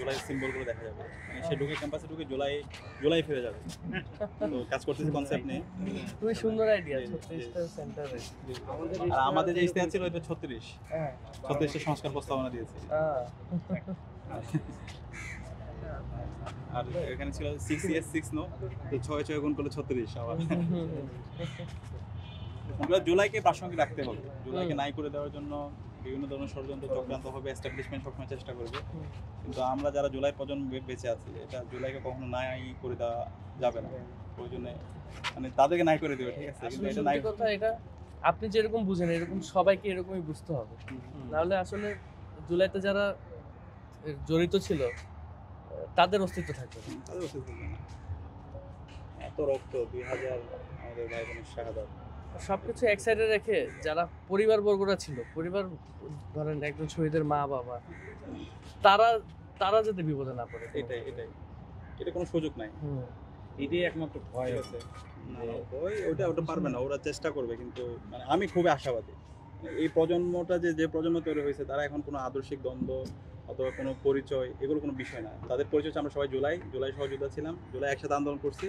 জুলাই সিম্বলগুলো দেখা যাবে। মানে সে ঢুকে ক্যাম্পাসে ঢুকে জুলাই ফিরে যাবে। তো কাজ করতেছি কনসেপ্ট নিয়ে। খুবই সুন্দর আইডিয়া 36টা সেন্টারে। আর আমাদের যে ইস্তেহার ছিল ওইটা 36। হ্যাঁ 36 সংস্কার প্রস্তাবনা দিয়েছি। আর এখানে ছিল 6 yes 6 no, তো 6 গুণ করলে 36 আবার। আমরা জুলাইকে প্রাসঙ্গিক রাখতে হবে। জুলাইকে নাই করে দেওয়ার জন্য বিভিন্ন ধরনের ষড়যন্ত্র চক্রান্ত হবে, এস্টাবলিশমেন্ট সবসময় চেষ্টা করবে। কিন্তু আমরা যারা জুলাই প্রজন্ম বেঁচে আছি, এটা জুলাইকে কখনো নাই করে দেওয়া যাবে না। ওই জন্য মানে তাদেরকে নাই করে দেবে, ঠিক আছে? কিন্তু এটা নাই কথা, এটা আপনি যেরকম বুঝেন এরকম সবাইকে এরকমই বুঝতে হবে, নাহলে আসলে জুলাইতে যারা জড়িত ছিল তাদের অস্তিত্ব থাকবে না। তাদের অস্তিত্ব থাকবে না। এত রক্ত 2000 আমাদের ভাই বোনের শাহাদাত, সবকিছু এক সাইডে রেখে যারা পরিবারবর্গরা ছিল, পরিবার ধরেন একজন শহীদের মা বাবা, তারা যাতে বিপদে না পড়ে। এটাই এটা কোনো সুযোগ নাই। এটাই একমাত্র ভয় আছে। ওটা পারবে না, ওরা চেষ্টা করবে। কিন্তু মানে আমি খুবই আশাবাদী। এই প্রজন্মটা যে প্রজন্ম তৈরি হয়েছে, তারা এখন কোনো আদর্শিক দ্বন্দ্ব অথবা কোনো পরিচয়, এগুলো কোনো বিষয় না। তাদের পরিচয় হচ্ছে আমরা সবাই জুলাই সহযোদ্ধা ছিলাম, জুলাই একসাথে আন্দোলন করছি,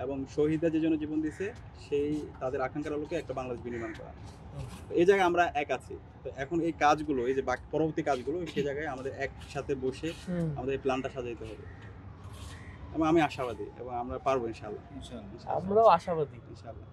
এবং শহীদরা যে জন্য জীবন দিয়েছে সেই তাদের আকাঙ্ক্ষার আলোকে একটা বাংলাদেশ বিনির্মাণ করা। এই জায়গায় আমরা এক আছি। তো এখন এই কাজগুলো, এই যে পরবর্তী কাজগুলো, সেই জায়গায় আমাদের একসাথে বসে আমাদের এই প্ল্যানটা সাজাইতে হবে। এবং আমি আশাবাদী এবং আমরা পারবো ইনশাআল্লাহ। আমরাও আশাবাদী ইনশাআল্লাহ।